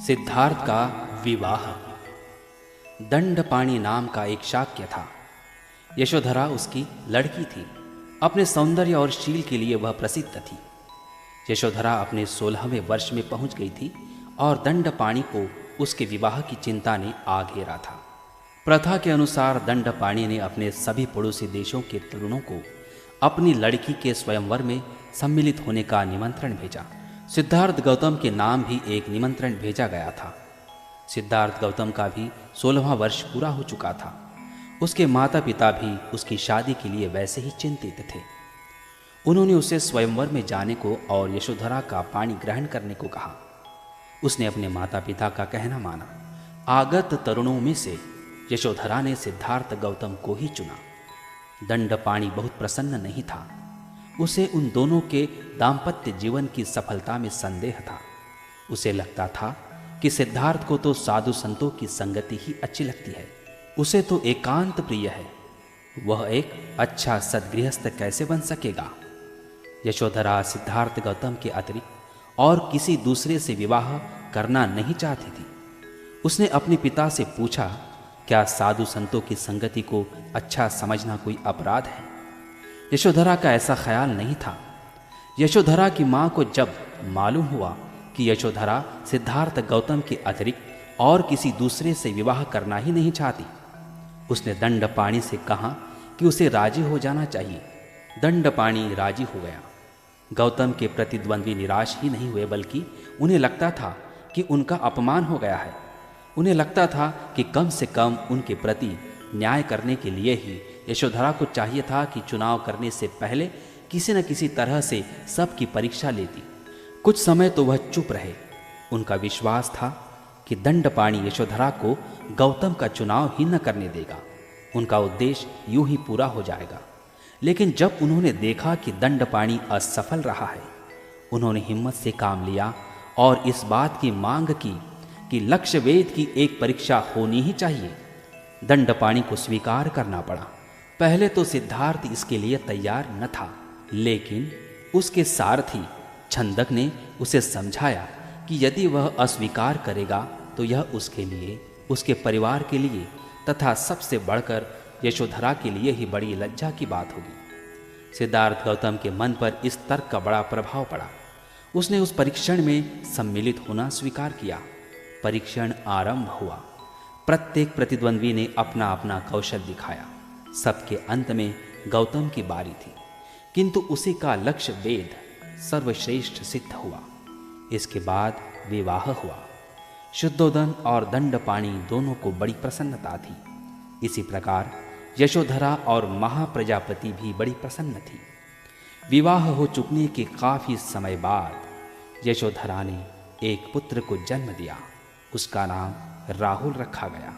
सिद्धार्थ का विवाह। दंडपाणि नाम का एक शाक्य था। यशोधरा उसकी लड़की थी। अपने सौंदर्य और शील के लिए वह प्रसिद्ध थी। यशोधरा अपने 16वें वर्ष में पहुंच गई थी और दंडपाणि को उसके विवाह की चिंता ने आ घेरा था। प्रथा के अनुसार दंडपाणि ने अपने सभी पड़ोसी देशों के तरुणों को अपनी लड़की के स्वयंवर में सम्मिलित होने का निमंत्रण भेजा। सिद्धार्थ गौतम के नाम भी एक निमंत्रण भेजा गया था। सिद्धार्थ गौतम का भी 16वां वर्ष पूरा हो चुका था। उसके माता पिता भी उसकी शादी के लिए वैसे ही चिंतित थे। उन्होंने उसे स्वयंवर में जाने को और यशोधरा का पाणी ग्रहण करने को कहा। उसने अपने माता पिता का कहना माना। आगत तरुणों में से यशोधरा ने सिद्धार्थ गौतम को ही चुना। दंडपाणि बहुत प्रसन्न नहीं था। उसे उन दोनों के दाम्पत्य जीवन की सफलता में संदेह था। उसे लगता था कि सिद्धार्थ को तो साधु संतों की संगति ही अच्छी लगती है। उसे तो एकांत प्रिय है। वह एक अच्छा सद्गृहस्थ कैसे बन सकेगा। यशोधरा सिद्धार्थ गौतम के अतिरिक्त और किसी दूसरे से विवाह करना नहीं चाहती थी। उसने अपने पिता से पूछा, क्या साधु संतों की संगति को अच्छा समझना कोई अपराध है? यशोधरा का ऐसा ख्याल नहीं था। यशोधरा की मां को जब मालूम हुआ कि यशोधरा सिद्धार्थ गौतम के अतिरिक्त और किसी दूसरे से विवाह करना ही नहीं चाहती, उसने दंडपाणि से कहा कि उसे राजी हो जाना चाहिए। दंडपाणि राजी हो गया। गौतम के प्रतिद्वंद्वी निराश ही नहीं हुए, बल्कि उन्हें लगता था कि उनका अपमान हो गया है। उन्हें लगता था कि कम से कम उनके प्रति न्याय करने के लिए ही यशोधरा को चाहिए था कि चुनाव करने से पहले किसी न किसी तरह से सबकी परीक्षा लेती। कुछ समय तो वह चुप रहे। उनका विश्वास था कि दंडपाणि यशोधरा को गौतम का चुनाव ही न करने देगा। उनका उद्देश्य यूं ही पूरा हो जाएगा। लेकिन जब उन्होंने देखा कि दंडपाणि असफल रहा है, उन्होंने हिम्मत से काम लिया और इस बात की मांग की कि लक्ष्य वेद की एक परीक्षा होनी ही चाहिए। दंडपाणि को स्वीकार करना पड़ा। पहले तो सिद्धार्थ इसके लिए तैयार न था, लेकिन उसके सारथी छंदक ने उसे समझाया कि यदि वह अस्वीकार करेगा तो यह उसके लिए, उसके परिवार के लिए तथा सबसे बढ़कर यशोधरा के लिए ही बड़ी लज्जा की बात होगी। सिद्धार्थ गौतम के मन पर इस तर्क का बड़ा प्रभाव पड़ा। उसने उस परीक्षण में सम्मिलित होना स्वीकार किया। परीक्षण आरंभ हुआ। प्रत्येक प्रतिद्वंद्वी ने अपना अपना कौशल दिखाया। सबके अंत में गौतम की बारी थी, किंतु उसी का लक्ष्य वेद सर्वश्रेष्ठ सिद्ध हुआ। इसके बाद विवाह हुआ। शुद्धोदन और दंडपाणि दोनों को बड़ी प्रसन्नता थी। इसी प्रकार यशोधरा और महाप्रजापति भी बड़ी प्रसन्न थी। विवाह हो चुकने के काफी समय बाद यशोधरा ने एक पुत्र को जन्म दिया। उसका नाम राहुल रखा गया।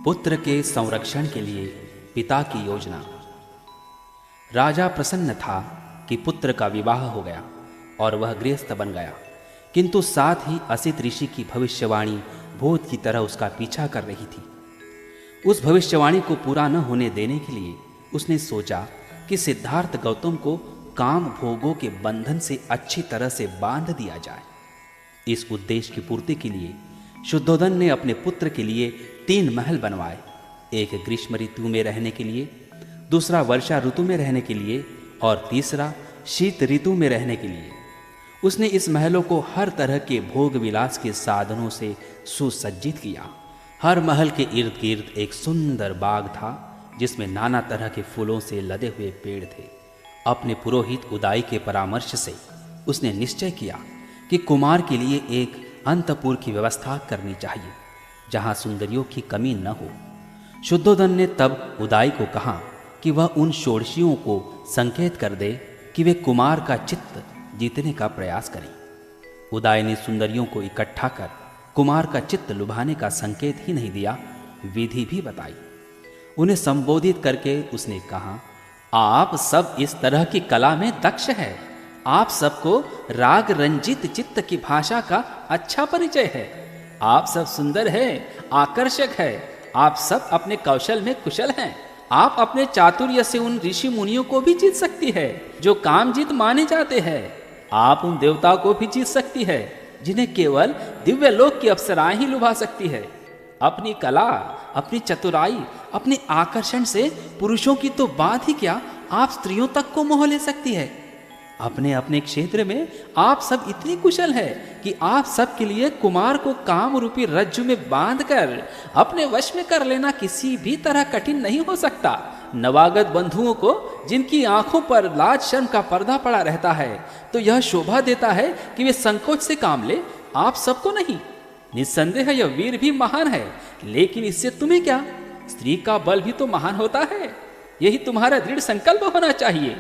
पुत्र के संरक्षण के लिए पिता की योजना। राजा प्रसन्न था कि पुत्र का विवाह हो गया और वह गृहस्थ बन गया, किंतु साथ ही असित ऋषि की भविष्यवाणी भूत की तरह उसका पीछा कर रही थी। उस भविष्यवाणी को पूरा न होने देने के लिए उसने सोचा कि सिद्धार्थ गौतम को काम भोगों के बंधन से अच्छी तरह से बांध दिया जाए। इस उद्देश्य की पूर्ति के लिए शुद्धोदन ने अपने पुत्र के लिए 3 महल बनवाए। एक ग्रीष्म ऋतु में रहने के लिए, दूसरा वर्षा ऋतु में रहने के लिए और तीसरा शीत ऋतु में रहने के लिए। उसने इस महलों को हर तरह के भोग विलास के साधनों से सुसज्जित किया। हर महल के इर्द गिर्द एक सुंदर बाग था, जिसमें नाना तरह के फूलों से लदे हुए पेड़ थे। अपने पुरोहित उदाई के परामर्श से उसने निश्चय किया कि कुमार के लिए एक अंतपुर की व्यवस्था करनी चाहिए, जहां सुंदरियों की कमी न हो। शुद्धोदन ने तब उदाई को कहा कि वह उन षोडशियों को संकेत कर दे कि वे कुमार का चित्त जीतने का प्रयास करें। उदाई ने सुंदरियों को इकट्ठा कर कुमार का चित्त लुभाने का संकेत ही नहीं दिया, विधि भी बताई। उन्हें संबोधित करके उसने कहा, आप सब इस तरह की कला में दक्ष है। आप सबको राग रंजित चित्त की भाषा का अच्छा परिचय है। आप सब सुंदर है, आकर्षक है। आप सब अपने कौशल में कुशल हैं। आप अपने चातुर्य से उन ऋषि मुनियों को भी जीत सकती है जो कामजीत माने जाते हैं। आप उन देवताओं को भी जीत सकती है जिन्हें केवल दिव्य लोक की अप्सराएं ही लुभा सकती है। अपनी कला, अपनी चतुराई, अपने आकर्षण से पुरुषों की तो बात ही क्या, आप स्त्रियों तक को मोह ले सकती है। अपने अपने क्षेत्र में आप सब इतनी कुशल है कि आप सब के लिए कुमार को काम रूपी रज्जु में बांधकर अपने वश में कर लेना किसी भी तरह कठिन नहीं हो सकता। नवागत बंधुओं को जिनकी आंखों पर लाज शर्म का पर्दा पड़ा रहता है, तो यह शोभा देता है कि वे संकोच से काम ले, आप सबको नहीं। निस्संदेह यह वीर भी महान है, लेकिन इससे तुम्हें क्या, स्त्री का बल भी तो महान होता है। यही तुम्हारा दृढ़ संकल्प होना चाहिए।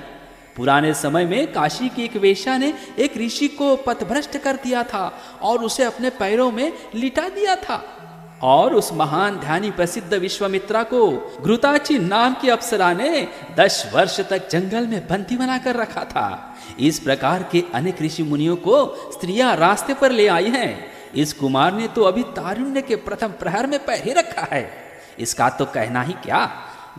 पुराने समय में काशी की एक वेश्या ने एक ऋषि को पथभ्रष्ट कर दिया था और उसे अपने पैरों में लिटा दिया था, और उस महान ध्यानी प्रसिद्ध विश्वामित्रा को घृताची नाम की अप्सरा ने 10 वर्ष तक जंगल में बंदी बनाकर रखा था। इस प्रकार के अनेक ऋषि मुनियों को स्त्रियां रास्ते पर ले आई हैं। इस कुमार ने तो अभी तारुण्य के प्रथम प्रहर में पैर ही रखा है। इसका तो कहना ही क्या।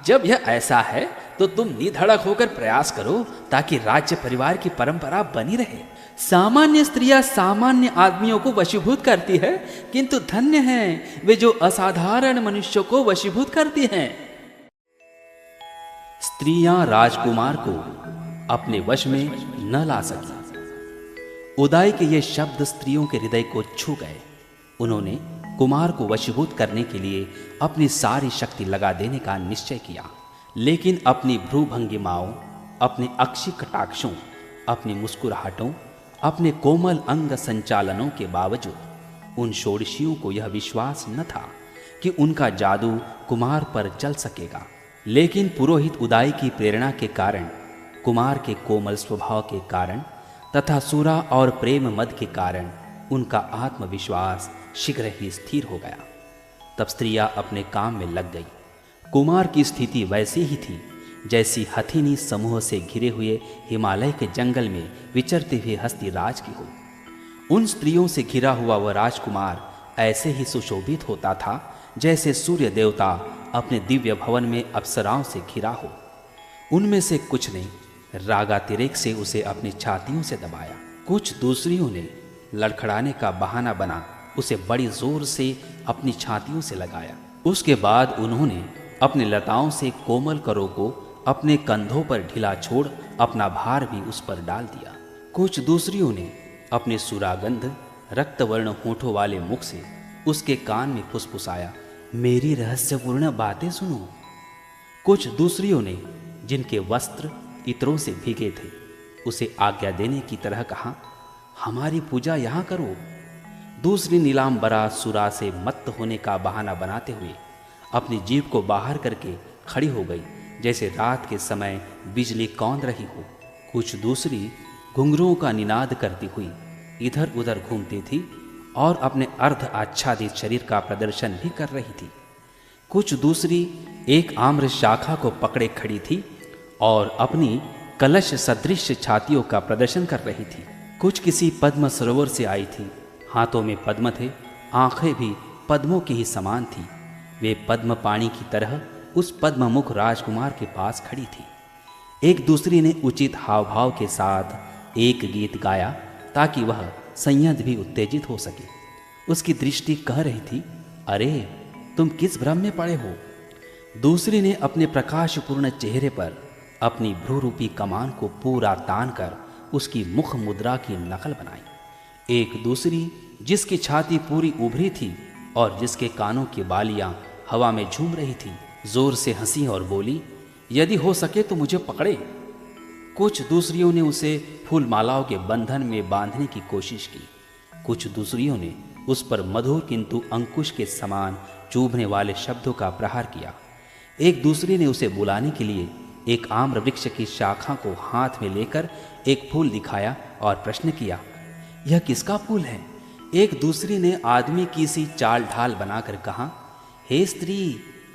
जब यह ऐसा है तो तुम निधड़क होकर प्रयास करो ताकि राज्य परिवार की परंपरा बनी रहे। सामान्य स्त्रियां सामान्य आदमियों को वशीभूत करती है, किंतु धन्य हैं वे जो असाधारण मनुष्यों को वशीभूत करती हैं। स्त्रियां राजकुमार को अपने वश में न ला सकी। उदाई के ये शब्द स्त्रियों के हृदय को छू गए। उन्होंने कुमार को वशीभूत करने के लिए अपनी सारी शक्ति लगा देने का निश्चय किया, लेकिन अपनी भ्रूभंगिमाओं, अपने अक्षी कटाक्षों, अपनी मुस्कुराहटों, अपने कोमल अंग संचालनों के बावजूद उन षोडशियों को यह विश्वास न था कि उनका जादू कुमार पर चल सकेगा। लेकिन पुरोहित उदाई की प्रेरणा के कारण, कुमार के कोमल स्वभाव के कारण तथा सुरा और प्रेम मद के कारण उनका आत्मविश्वास शीघ्र ही स्थिर हो गया। तब स्त्रियां अपने काम में लग गई। कुमार की स्थिति वैसी ही थी जैसी हथिनी समूह से घिरे हुए हिमालय के जंगल में विचरते हुए हस्ती राज की हो। उन स्त्रियों से घिरा हुआ वह राजकुमार ऐसे ही सुशोभित होता था जैसे सूर्य देवता अपने दिव्य भवन में अप्सराओं से घिरा हो। उनमें से कुछ ने रागातिरेक से उसे अपनी छातियों से दबाया, कुछ दूसरियों ने लड़खड़ाने का बहाना बना उसे बड़ी जोर से अपनी छातियों से लगाया। उसके बाद उन्होंने अपने लताओं से कोमल करों को अपने कंधों पर ढिला छोड़ अपना भार भी उस पर डाल दिया। कुछ दूसरियों ने अपने सुरागंध रक्तवर्ण होठों वाले मुख से उसके कान में फुसफुसाया, मेरी रहस्यपूर्ण बातें सुनो। कुछ दूसरियों ने, जिनके वस्त्र इत्रों से भीगे थे, उसे आज्ञा देने की तरह कहा, हमारी पूजा यहाँ करो। दूसरी नीलांबरा सुरा से मत्त होने का बहाना बनाते हुए अपनी जीभ को बाहर करके खड़ी हो गई, जैसे रात के समय बिजली कौंध रही हो। कुछ दूसरी घुंघरुओं का निनाद करती हुई इधर उधर घूमती थी और अपने अर्ध आच्छादित शरीर का प्रदर्शन भी कर रही थी। कुछ दूसरी एक आम्र शाखा को पकड़े खड़ी थी और अपनी कलश सदृश छातियों का प्रदर्शन कर रही थी। कुछ किसी पद्म सरोवर से आई थी, हाथों में पद्म थे, आंखें भी पद्मों की ही समान थी। वे पद्म पाणी की तरह उस पद्ममुख राजकुमार के पास खड़ी थी। एक दूसरी ने उचित हाव भाव के साथ एक गीत गाया ताकि वह संयत भी उत्तेजित हो सके। उसकी दृष्टि कह रही थी, अरे तुम किस भ्रम में पड़े हो। दूसरी ने अपने प्रकाशपूर्ण चेहरे पर अपनी भ्रूरूपी कमान को पूरा तान कर उसकी मुख मुद्रा की नकल बनाई। एक दूसरी, जिसकी छाती पूरी उभरी थी और जिसके कानों की बालियां हवा में झूम रही थी, जोर से हंसी और बोली, यदि हो सके तो मुझे पकड़े। कुछ दूसरियों ने उसे फूल मालाओं के बंधन में बांधने की कोशिश की। कुछ दूसरियों ने उस पर मधुर किंतु अंकुश के समान चुभने वाले शब्दों का प्रहार किया। एक दूसरी ने उसे बुलाने के लिए एक आम्र वृक्ष की शाखा को हाथ में लेकर एक फूल दिखाया और प्रश्न किया, यह किसका फूल है। एक दूसरी ने आदमी की सी चाल ढाल बनाकर कहा, हे स्त्री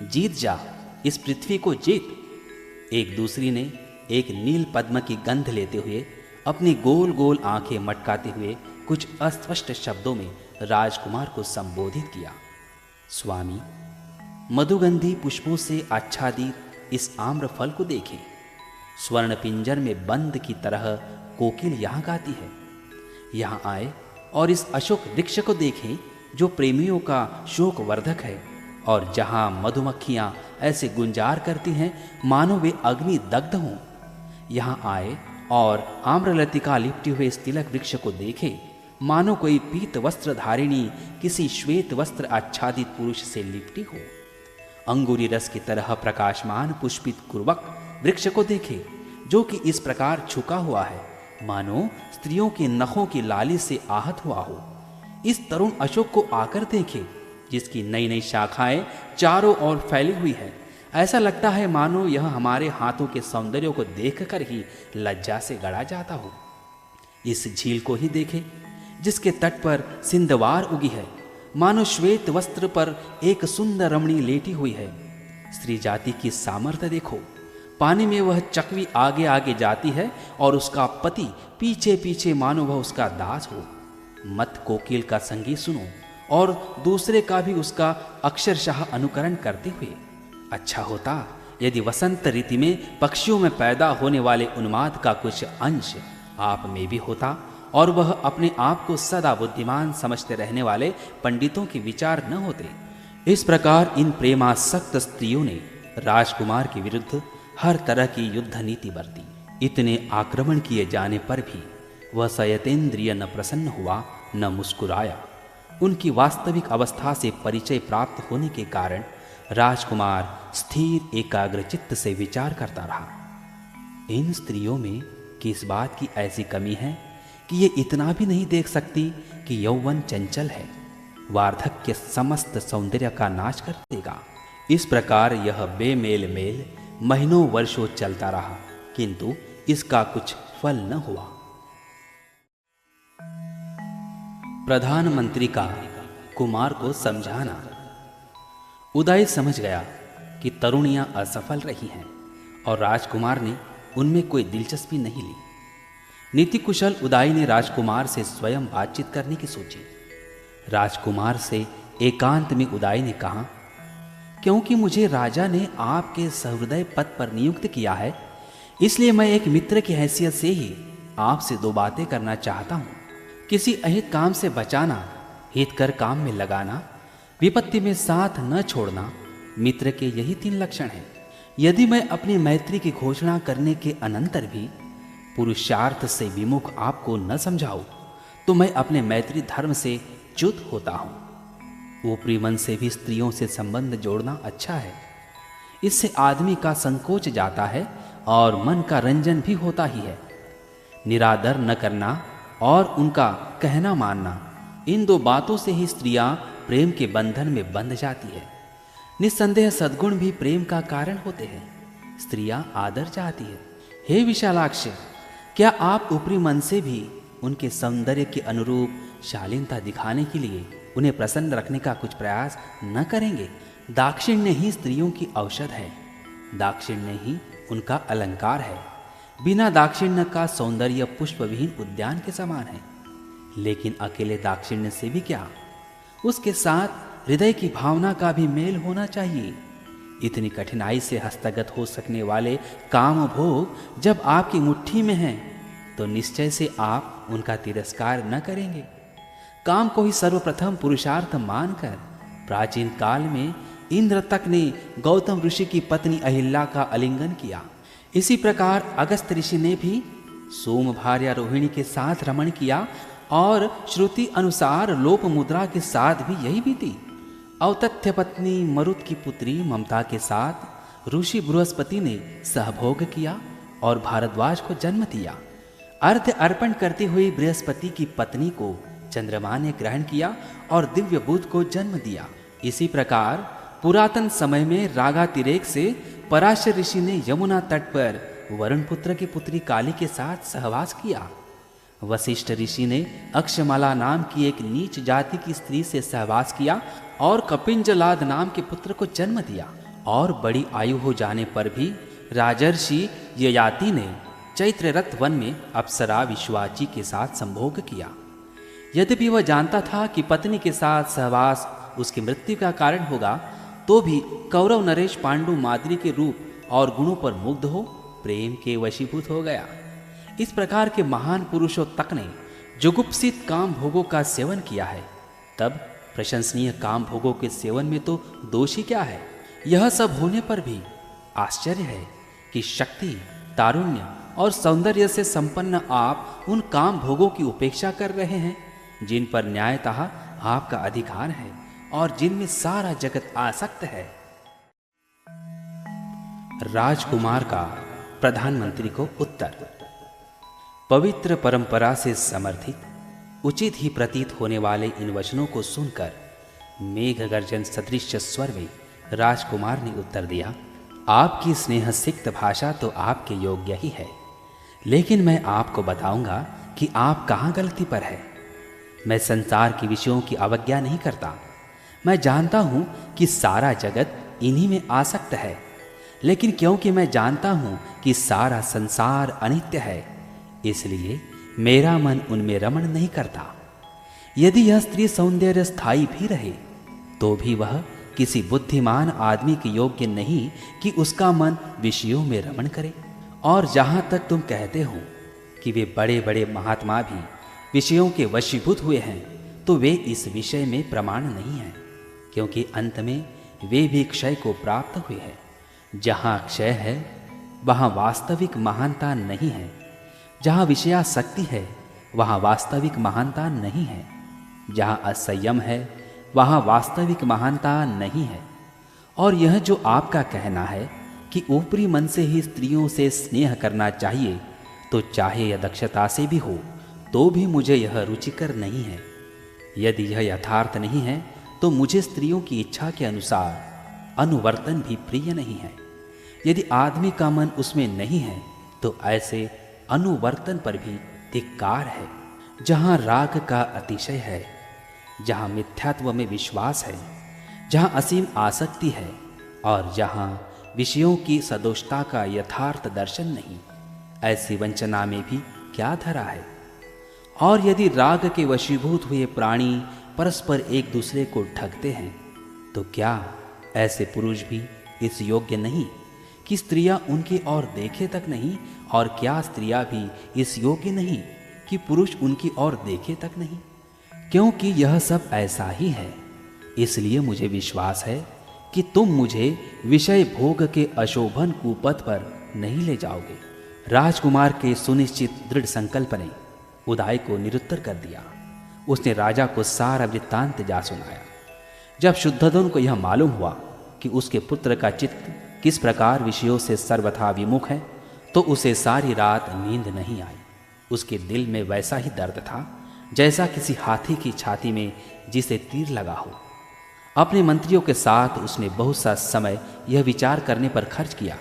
जीत जा, इस पृथ्वी को जीत। एक दूसरी ने एक नील पद्म की गंध लेते हुए अपनी गोल गोल आंखें मटकाते हुए कुछ अस्पष्ट शब्दों में राजकुमार को संबोधित किया। स्वामी, मधुगंधी पुष्पों से आच्छादित इस आम्र फल को देखें। स्वर्ण पिंजर में बंद की तरह कोकिल यहाँ गाती है। यहाँ आए और इस अशोक वृक्ष को देखें जो प्रेमियों का शोक वर्धक है, और जहाँ मधुमक्खियाँ ऐसे गुंजार करती हैं मानो वे अग्नि दग्ध हों। यहाँ आए और आम्रलतिका लिपटे हुए इस तिलक वृक्ष को देखे मानो कोई पीत वस्त्र धारिणी किसी श्वेत वस्त्र आच्छादित पुरुष से लिपटी हो। अंगूरी रस की तरह प्रकाशमान पुष्पित कुर्वक वृक्ष को देखे जो कि इस प्रकार झुका हुआ है मानो स्त्रियों के नखों की लाली से आहत हुआ हो। इस तरुण अशोक को आकर देखे जिसकी नई नई शाखाएं चारों ओर फैली हुई है। ऐसा लगता है मानो यह हमारे हाथों के सौंदर्य को देखकर ही लज्जा से गड़ा जाता हो। इस झील को ही देखे जिसके तट पर सिंधवार उगी है, मानो श्वेत वस्त्र पर एक सुंदर रमणी लेटी हुई है। स्त्री जाति की सामर्थ्य देखो, पानी में वह चकवी आगे आगे जाती है और उसका पति पीछे पीछे मानो वह उसका दास हो। मत कोकिल का संगीत सुनो और दूसरे का भी उसका अक्षरशः अनुकरण करते हुए। अच्छा होता यदि वसंत ऋतु में पक्षियों में पैदा होने वाले उन्माद का कुछ अंश आप में भी होता और वह अपने आप को सदा बुद्धिमान समझते रहने वाले पंडितों के विचार न होते। इस प्रकार इन प्रेमासक्त स्त्रियों ने राजकुमार के विरुद्ध हर तरह की युद्ध नीति बरती। इतने आक्रमण किए जाने पर भी वह सयतेंद्रिय न प्रसन्न हुआ न मुस्कुराया। उनकी वास्तविक अवस्था से परिचय प्राप्त होने के कारण राजकुमार स्थिर एकाग्रचित्त से विचार करता रहा। इन स्त्रियों में किस बात की ऐसी कमी है कि ये इतना भी नहीं देख सकती कि यौवन चंचल है, वार्धक्य समस्त सौंदर्य का नाश कर देगा। इस प्रकार यह बेमेल मेल महीनों वर्षों चलता रहा, किंतु इसका कुछ फल न हुआ। प्रधानमंत्री का कुमार को समझाना। उदय समझ गया कि तरुणियां असफल रही हैं और राजकुमार ने उनमें कोई दिलचस्पी नहीं ली। नीति कुशल उदय ने राजकुमार से स्वयं बातचीत करने की सोची। राजकुमार से एकांत में उदय ने कहा, क्योंकि मुझे राजा ने आपके सहृदय पद पर नियुक्त किया है, इसलिए मैं एक मित्र की हैसियत से ही आपसे दो बातें करना चाहता हूं। किसी अहित काम से बचाना, हित कर काम में लगाना, विपत्ति में साथ न छोड़ना, मित्र के यही 3 लक्षण हैं। यदि मैं अपनी मैत्री की घोषणा करने के अनंतर भी पुरुषार्थ से विमुख आपको न समझाऊं, तो मैं अपने मैत्री धर्म से च्युत होता हूं। ऊपरी मन से भी स्त्रियों से संबंध जोड़ना अच्छा है, इससे आदमी का संकोच जाता है और मन का रंजन भी होता ही है। निरादर न करना और उनका कहना मानना, इन 2 बातों से ही स्त्रियां प्रेम के बंधन में बंध जाती है। निस्संदेह सद्गुण भी प्रेम का कारण होते हैं। स्त्रियां आदर चाहती है। हे विशालाक्ष, क्या आप ऊपरी मन से भी उनके सौंदर्य के अनुरूप शालीनता दिखाने के लिए उन्हें प्रसन्न रखने का कुछ प्रयास न करेंगे? दाक्षिण्य ही स्त्रियों की औषध है, दाक्षिण्य ही उनका अलंकार है। बिना दाक्षिण्य का सौंदर्य पुष्पविहीन उद्यान के समान है। लेकिन अकेले दाक्षिण्य से भी क्या, उसके साथ हृदय की भावना का भी मेल होना चाहिए। इतनी कठिनाई से हस्तगत हो सकने वाले काम भोग जब आपकी मुट्ठी में हैं, तो निश्चय से आप उनका तिरस्कार न करेंगे। काम को ही सर्वप्रथम पुरुषार्थ मानकर प्राचीन काल में इंद्र तक ने गौतम ऋषि की पत्नी अहिल्या का आलिंगन किया। इसी प्रकार अगस्त ऋषि ने भी सोम भार्या रोहिणी के साथ रमण किया और श्रुति अनुसार लोप मुद्रा के साथ भी यही बीती। औतथ्य पत्नी मरुत की पुत्री ममता के साथ ऋषि बृहस्पति ने सहभोग किया और भारद्वाज को जन्म दिया। अर्घ्य अर्पण करती हुई बृहस्पति की पत्नी को चंद्रमा ने ग्रहण किया और दिव्य बुध को जन्म दिया। इसी प्रकार पुरातन समय में रागातिरेक से पराशर ऋषि ने यमुना तट पर वरुण पुत्र की पुत्री काली के साथ सहवास किया। वशिष्ठ ऋषि ने अक्षमाला नाम की एक नीच जाति की स्त्री से सहवास किया और कपिंजलाद नाम के पुत्र को जन्म दिया। और बड़ी आयु हो जाने पर भी राजर्षि ययाति ने चैत्ररथ वन में अप्सरा विश्वाची के साथ संभोग किया। यद्यपि वह जानता था कि पत्नी के साथ सहवास उसकी मृत्यु का कारण होगा, तो भी कौरव नरेश पांडु माद्री के रूप और गुणों पर मुग्ध हो प्रेम के वशीभूत हो गया। इस प्रकार के महान पुरुषों तक ने जुगुप्सित काम भोगों का सेवन किया है, तब प्रशंसनीय काम भोगों के सेवन में तो दोषी क्या है। यह सब होने पर भी आश्चर्य है कि शक्ति, तारुण्य और सौंदर्य से संपन्न आप उन काम भोगों की उपेक्षा कर रहे हैं जिन पर न्यायतः आपका अधिकार है और जिनमें सारा जगत आसक्त है। राजकुमार का प्रधानमंत्री को उत्तर। पवित्र परंपरा से समर्थित उचित ही प्रतीत होने वाले इन वचनों को सुनकर मेघ गर्जन सदृश स्वर में राजकुमार ने उत्तर दिया, आपकी स्नेह सिक्त भाषा तो आपके योग्य ही है, लेकिन मैं आपको बताऊंगा कि आप कहाँ गलती पर है। मैं संसार के विषयों की अवज्ञा नहीं करता। मैं जानता हूँ कि सारा जगत इन्हीं में आसक्त है, लेकिन क्योंकि मैं जानता हूँ कि सारा संसार अनित्य है, इसलिए मेरा मन उनमें रमण नहीं करता। यदि यह स्त्री सौंदर्य स्थायी भी रहे तो भी वह किसी बुद्धिमान आदमी के योग्य नहीं कि उसका मन विषयों में रमण करे। और जहाँ तक तुम कहते हो कि वे बड़े बड़े महात्मा भी विषयों के वशीभूत हुए हैं, तो वे इस विषय में प्रमाण नहीं हैं, क्योंकि अंत में वे भी क्षय को प्राप्त हुए हैं। जहाँ क्षय है वहाँ वास्तविक महानता नहीं है, जहाँ विषयासक्ति है वहाँ वास्तविक महानता नहीं है, जहाँ असंयम है वहाँ वास्तविक महानता नहीं है। और यह जो आपका कहना है कि ऊपरी मन से ही स्त्रियों से स्नेह करना चाहिए, तो चाहे यह दक्षता से भी हो तो भी मुझे यह रुचिकर नहीं है। यदि यह यथार्थ नहीं है तो मुझे स्त्रियों की इच्छा के अनुसार अनुवर्तन भी प्रिय नहीं है। यदि आदमी का मन उसमें नहीं है तो ऐसे अनुवर्तन पर भी धिक्कार है। जहाँ राग का अतिशय है, जहाँ मिथ्यात्व में विश्वास है, जहाँ असीम आसक्ति है और जहाँ विषयों की सदोषता का यथार्थ दर्शन नहीं, ऐसी वंचना में भी क्या धरा है। और यदि राग के वशीभूत हुए प्राणी परस्पर एक दूसरे को ठगते हैं, तो क्या ऐसे पुरुष भी इस योग्य नहीं कि स्त्रियां उनकी ओर देखे तक नहीं, और क्या स्त्रियां भी इस योग्य नहीं कि पुरुष उनकी ओर देखे तक नहीं। क्योंकि यह सब ऐसा ही है, इसलिए मुझे विश्वास है कि तुम मुझे विषय भोग के अशोभन कुपथ पर नहीं ले जाओगे। राजकुमार के सुनिश्चित दृढ़ संकल्प ने उदय को निरुत्तर कर दिया। उसने राजा को सारा वृत्तांत जा सुनाया। जब शुद्धोधन को यह मालूम हुआ कि उसके पुत्र का चित्त किस प्रकार विषयों से सर्वथा विमुख है, तो उसे सारी रात नींद नहीं आई। उसके दिल में वैसा ही दर्द था जैसा किसी हाथी की छाती में जिसे तीर लगा हो। अपने मंत्रियों के साथ उसने बहुत सा समय यह विचार करने पर खर्च किया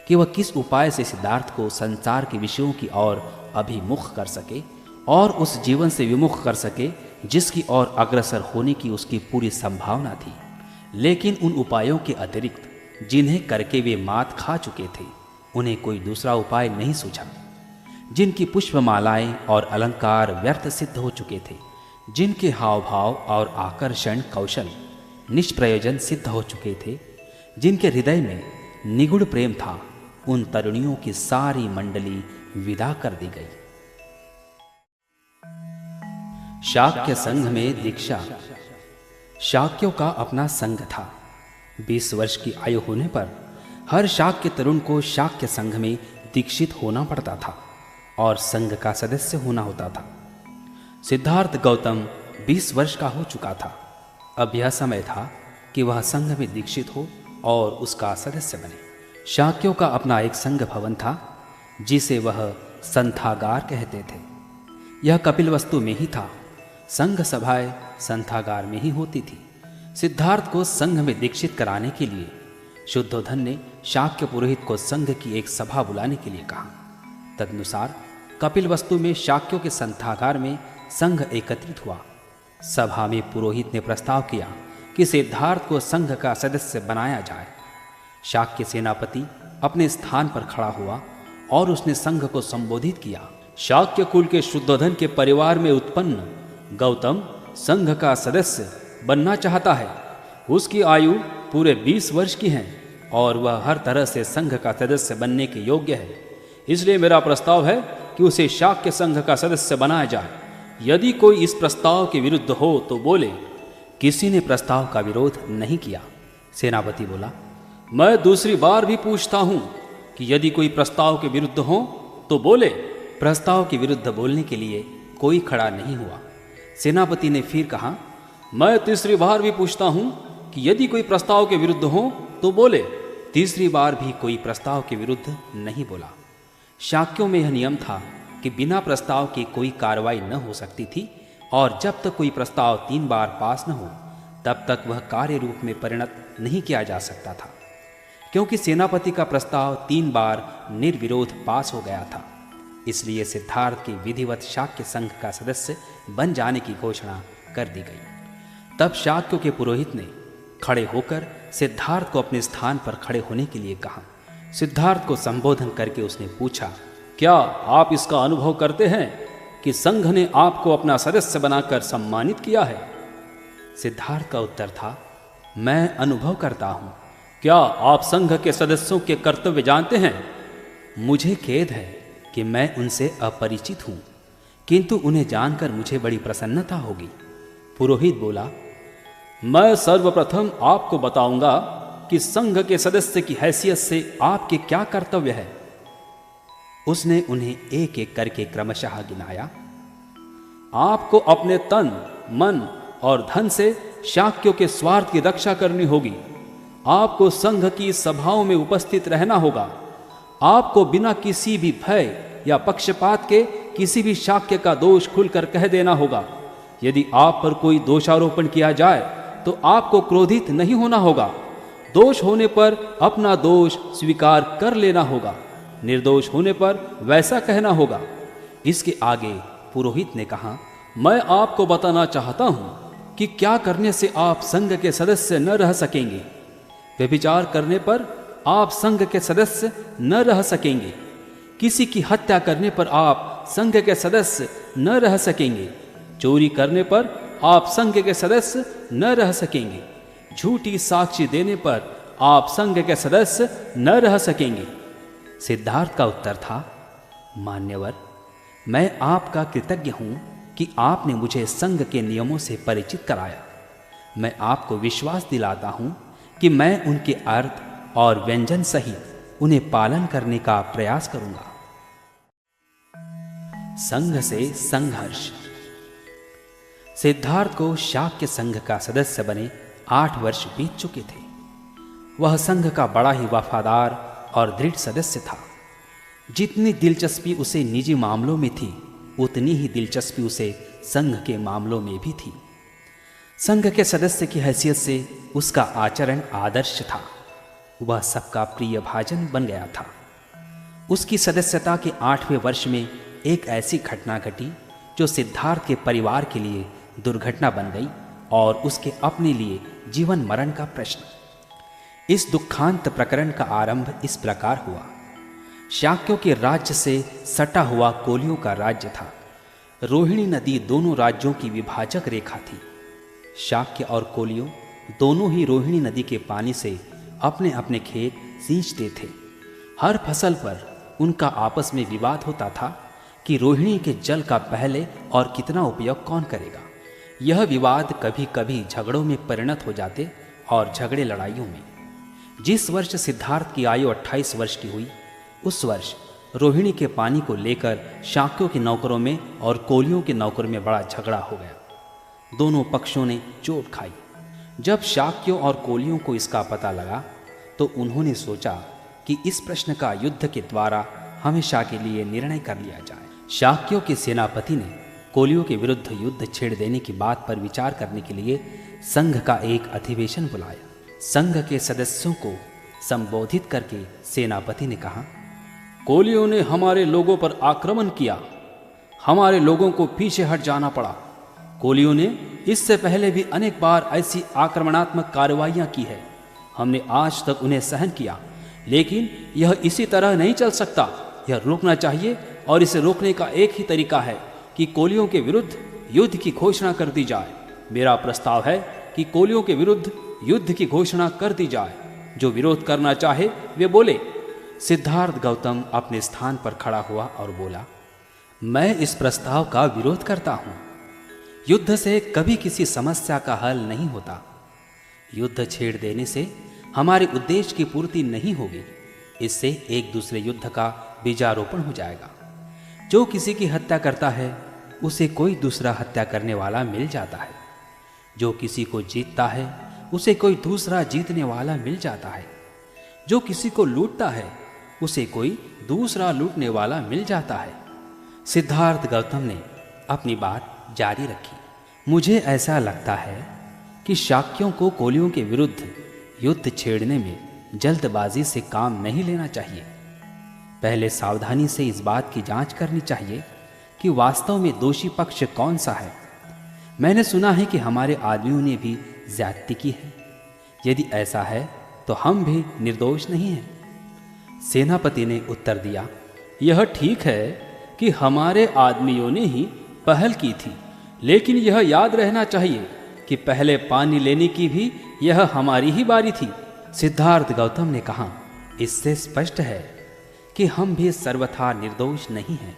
कि वह किस उपाय से सिद्धार्थ को संसार के विषयों की ओर अभिमुख कर सके और उस जीवन से विमुख कर सके जिसकी ओर अग्रसर होने की उसकी पूरी संभावना थी। लेकिन उन उपायों के अतिरिक्त जिन्हें करके वे मात खा चुके थे, उन्हें कोई दूसरा उपाय नहीं सूझा। जिनकी पुष्पमालाएं और अलंकार व्यर्थ सिद्ध हो चुके थे, जिनके हाव भाव और आकर्षण कौशल निष्प्रयोजन सिद्ध हो चुके थे, जिनके हृदय में निगूढ़ प्रेम था, उन तरुणियों की सारी मंडली विदा कर दी गई। शाक्य संघ में दीक्षा। शाक्यों का अपना संघ था। 20 वर्ष की आयु होने पर हर शाक्य तरुण को शाक्य संघ में दीक्षित होना पड़ता था और संघ का सदस्य होना होता था। सिद्धार्थ गौतम 20 वर्ष का हो चुका था। अब यह समय था कि वह संघ में दीक्षित हो और उसका सदस्य बने। शाक्यों का अपना एक संघ भवन था जिसे वह संथागार कहते थे। यह कपिलवस्तु में ही था। संघ सभाएं संथागार में ही होती थी। सिद्धार्थ को संघ में दीक्षित कराने के लिए शुद्धोधन ने शाक्य पुरोहित को संघ की एक सभा बुलाने के लिए कहा। तदनुसार कपिलवस्तु में शाक्यों के संथागार में संघ एकत्रित हुआ। सभा में पुरोहित ने प्रस्ताव किया कि सिद्धार्थ को संघ का सदस्य बनाया जाए। शाक्य सेनापति अपने स्थान पर खड़ा हुआ और उसने संघ को संबोधित किया। शाक्य कुल के शुद्धोधन के परिवार में उत्पन्न गौतम संघ का सदस्य बनना चाहता है। उसकी आयु पूरे 20 वर्ष की है और वह हर तरह से संघ का सदस्य बनने के योग्य है। इसलिए मेरा प्रस्ताव है कि उसे शाक्य संघ का सदस्य बनाया जाए। यदि कोई इस प्रस्ताव के विरुद्ध हो तो बोले। किसी ने प्रस्ताव का विरोध नहीं किया। सेनापति बोला, मैं दूसरी बार भी पूछता हूं कि यदि कोई प्रस्ताव के विरुद्ध हो तो बोले। प्रस्ताव के विरुद्ध बोलने के लिए कोई खड़ा नहीं हुआ। सेनापति ने फिर कहा, मैं तीसरी बार भी पूछता हूं कि यदि कोई प्रस्ताव के विरुद्ध हो तो बोले। तीसरी बार भी कोई प्रस्ताव के विरुद्ध नहीं बोला। शाक्यों में यह नियम था कि बिना प्रस्ताव के कोई कार्रवाई न हो सकती थी और जब तक कोई प्रस्ताव 3 बार पास न हो तब तक वह कार्य रूप में परिणत नहीं किया जा सकता था। क्योंकि सेनापति का प्रस्ताव 3 बार निर्विरोध पास हो गया था, इसलिए सिद्धार्थ के विधिवत शाक्य संघ का सदस्य बन जाने की घोषणा कर दी गई। तब शाक्यों के पुरोहित ने खड़े होकर सिद्धार्थ को अपने स्थान पर खड़े होने के लिए कहा। सिद्धार्थ को संबोधन करके उसने पूछा, क्या आप इसका अनुभव करते हैं कि संघ ने आपको अपना सदस्य बनाकर सम्मानित किया है? सिद्धार्थ का उत्तर था, मैं अनुभव करता हूं। क्या आप संघ के सदस्यों के कर्तव्य जानते हैं? मुझे खेद है कि मैं उनसे अपरिचित हूं, किंतु उन्हें जानकर मुझे बड़ी प्रसन्नता होगी। पुरोहित बोला, मैं सर्वप्रथम आपको बताऊंगा कि संघ के सदस्य की हैसियत से आपके क्या कर्तव्य है। उसने उन्हें एक एक करके क्रमशः गिनाया। आपको अपने तन, मन और धन से शाक्यों के स्वार्थ की रक्षा करनी होगी। आपको संघ की सभाओं में उपस्थित रहना होगा। आपको बिना किसी भी भय या पक्षपात के किसी भी शाक्य का दोष खुलकर कह देना होगा। यदि आप पर कोई दोषारोपण किया जाए तो आपको क्रोधित नहीं होना होगा। दोष होने पर अपना दोष स्वीकार कर लेना होगा। निर्दोष होने पर वैसा कहना होगा। इसके आगे पुरोहित ने कहा, मैं आपको बताना चाहता हूं कि क्या करने से आप संघ के सदस्य न रह सकेंगे। व्यभिचार करने पर आप संघ के सदस्य न रह सकेंगे। किसी की हत्या करने पर आप संघ के सदस्य न रह सकेंगे। चोरी करने पर आप संघ के सदस्य न रह सकेंगे। झूठी साक्षी देने पर आप संघ के सदस्य न रह सकेंगे। सिद्धार्थ का उत्तर था, मान्यवर, मैं आपका कृतज्ञ हूं कि आपने मुझे संघ के नियमों से परिचित कराया। मैं आपको विश्वास दिलाता हूं कि मैं उनके अर्थ और व्यंजन सहित उन्हें पालन करने का प्रयास करूंगा। संघ से संघर्ष। सिद्धार्थ को शाक्य संघ का सदस्य बने 8 वर्ष बीत चुके थे। वह संघ का बड़ा ही वफादार और दृढ़ सदस्य था। जितनी दिलचस्पी उसे निजी मामलों में थी, उतनी ही दिलचस्पी उसे संघ के मामलों में भी थी। संघ के सदस्य की हैसियत से उसका आचरण आदर्श था। वह सबका प्रिय भाजन बन गया था। उसकी सदस्यता के 8वें वर्ष में एक ऐसी घटना घटी जो सिद्धार्थ के परिवार के लिए दुर्घटना बन गई और उसके अपने लिए जीवन मरण का प्रश्न। इस दुखांत प्रकरण का आरंभ इस प्रकार हुआ। शाक्यों के राज्य से सटा हुआ कोलियों का राज्य था। रोहिणी नदी दोनों राज्यों की विभाजक रेखा थी। शाक्य और कोलियों दोनों ही रोहिणी नदी के पानी से अपने अपने खेत सींचते थे। हर फसल पर उनका आपस में विवाद होता था कि रोहिणी के जल का पहले और कितना उपयोग कौन करेगा। यह विवाद कभी कभी झगड़ों में परिणत हो जाते और झगड़े लड़ाइयों में। जिस वर्ष सिद्धार्थ की आयु 28 वर्ष की हुई, उस वर्ष रोहिणी के पानी को लेकर शाक्यों के नौकरों में और कोलियों के नौकरों में बड़ा झगड़ा हो गया। दोनों पक्षों ने चोट खाई। जब शाक्यों और कोलियों को इसका पता लगा तो उन्होंने सोचा कि इस प्रश्न का युद्ध के द्वारा हमेशा के लिए निर्णय कर लिया जाए। शाक्यों के सेनापति ने कोलियों के विरुद्ध युद्ध छेड़ देने की बात पर विचार करने के लिए संघ का एक अधिवेशन बुलाया। संघ के सदस्यों को संबोधित करके सेनापति ने कहा, कोलियों ने हमारे लोगों पर आक्रमण किया। हमारे लोगों को पीछे हट जाना पड़ा। कोलियों ने इससे पहले भी अनेक बार ऐसी आक्रमणात्मक कार्रवाइयां की है। हमने आज तक उन्हें सहन किया, लेकिन यह इसी तरह नहीं चल सकता। यह रोकना चाहिए और इसे रोकने का एक ही तरीका है कि कोलियों के विरुद्ध युद्ध की घोषणा कर दी जाए। मेरा प्रस्ताव है कि कोलियों के विरुद्ध युद्ध की घोषणा कर दी जाए। जो विरोध करना चाहे वे बोले। सिद्धार्थ गौतम अपने स्थान पर खड़ा हुआ और बोला, मैं इस प्रस्ताव का विरोध करता हूं। युद्ध से कभी किसी समस्या का हल नहीं होता। युद्ध छेड़ देने से हमारे उद्देश्य की पूर्ति नहीं होगी। इससे एक दूसरे युद्ध का बीजारोपण हो जाएगा। जो किसी की हत्या करता है उसे कोई दूसरा हत्या करने वाला मिल जाता है। जो किसी को जीतता है उसे कोई दूसरा जीतने वाला मिल जाता है। जो किसी को लूटता है उसे कोई दूसरा लूटने वाला मिल जाता है। सिद्धार्थ गौतम ने अपनी बात जारी रखी। मुझे ऐसा लगता है कि शाक्यों को कोलियों के विरुद्ध युद्ध छेड़ने में जल्दबाजी से काम नहीं लेना चाहिए। पहले सावधानी से इस बात की जांच करनी चाहिए कि वास्तव में दोषी पक्ष कौन सा है। मैंने सुना है कि हमारे आदमियों ने भी ज्यादती की है। यदि ऐसा है तो हम भी निर्दोष नहीं हैं। सेनापति ने उत्तर दिया, यह ठीक है कि हमारे आदमियों ने ही पहल की थी, लेकिन यह याद रहना चाहिए कि पहले पानी लेने की भी यह हमारी ही बारी थी। सिद्धार्थ गौतम ने कहा, इससे स्पष्ट है कि हम भी सर्वथा निर्दोष नहीं हैं।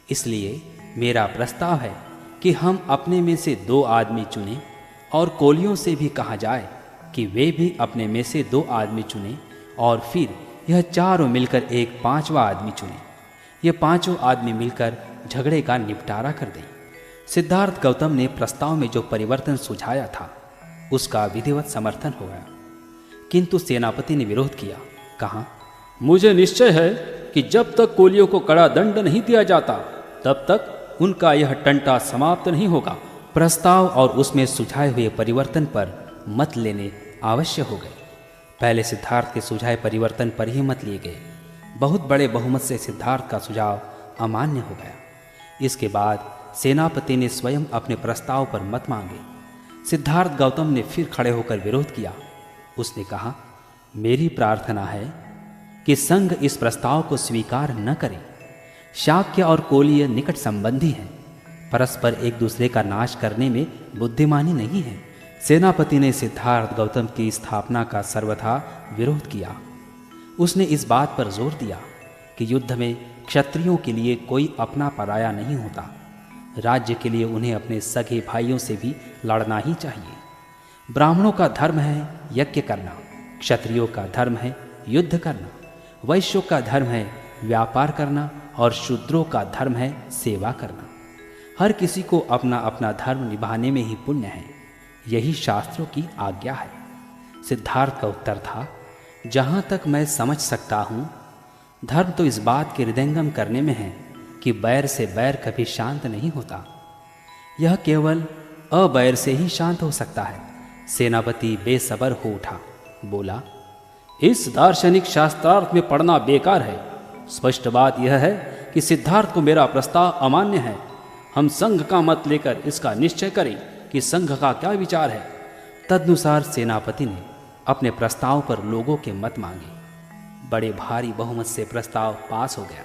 इसलिए मेरा प्रस्ताव है कि हम अपने में से 2 आदमी चुनें और कोलियों से भी कहा जाए कि वे भी अपने में से 2 आदमी चुनें और फिर यह चारों मिलकर एक 5वां आदमी चुनें। यह 5 आदमी मिलकर झगड़े का निपटारा कर दें। सिद्धार्थ गौतम ने प्रस्ताव में जो परिवर्तन सुझाया था उसका विधिवत समर्थन हो गया, किंतु सेनापति ने विरोध किया। कहा, मुझे निश्चय है कि जब तक कोलियों को कड़ा दंड नहीं दिया जाता तब तक उनका यह टंटा समाप्त नहीं होगा। प्रस्ताव और उसमें सुझाए हुए परिवर्तन पर मत लेने आवश्यक हो गए। पहले सिद्धार्थ के सुझाए परिवर्तन पर ही मत लिए गए। बहुत बड़े बहुमत से सिद्धार्थ का सुझाव अमान्य हो गया। इसके बाद सेनापति ने स्वयं अपने प्रस्ताव पर मत मांगे। सिद्धार्थ गौतम ने फिर खड़े होकर विरोध किया। उसने कहा, मेरी प्रार्थना है कि संघ इस प्रस्ताव को स्वीकार न करे। शाक्य और कोलीय निकट संबंधी हैं। परस्पर एक दूसरे का नाश करने में बुद्धिमानी नहीं है। सेनापति ने सिद्धार्थ गौतम की स्थापना का सर्वथा विरोध किया। उसने इस बात पर जोर दिया कि युद्ध में क्षत्रियों के लिए कोई अपना पराया नहीं होता। राज्य के लिए उन्हें अपने सगे भाइयों से भी लड़ना ही चाहिए। ब्राह्मणों का धर्म है यज्ञ करना, क्षत्रियों का धर्म है युद्ध करना, वैश्यों का धर्म है व्यापार करना और शूद्रों का धर्म है सेवा करना। हर किसी को अपना अपना धर्म निभाने में ही पुण्य है। यही शास्त्रों की आज्ञा है। सिद्धार्थ का उत्तर था, जहाँ तक मैं समझ सकता हूँ, धर्म तो इस बात के हृदयंगम करने में है कि बैर से बैर कभी शांत नहीं होता। यह केवल अबैर से ही शांत हो सकता है। सेनापति बेसबर हो उठा, बोला, इस दार्शनिक शास्त्रार्थ में पढ़ना बेकार है। स्पष्ट बात यह है कि सिद्धार्थ को मेरा प्रस्ताव अमान्य है। हम संघ का मत लेकर इसका निश्चय करें कि संघ का क्या विचार है। तदनुसार सेनापति ने अपने प्रस्ताव पर लोगों के मत मांगे। बड़े भारी बहुमत से प्रस्ताव पास हो गया।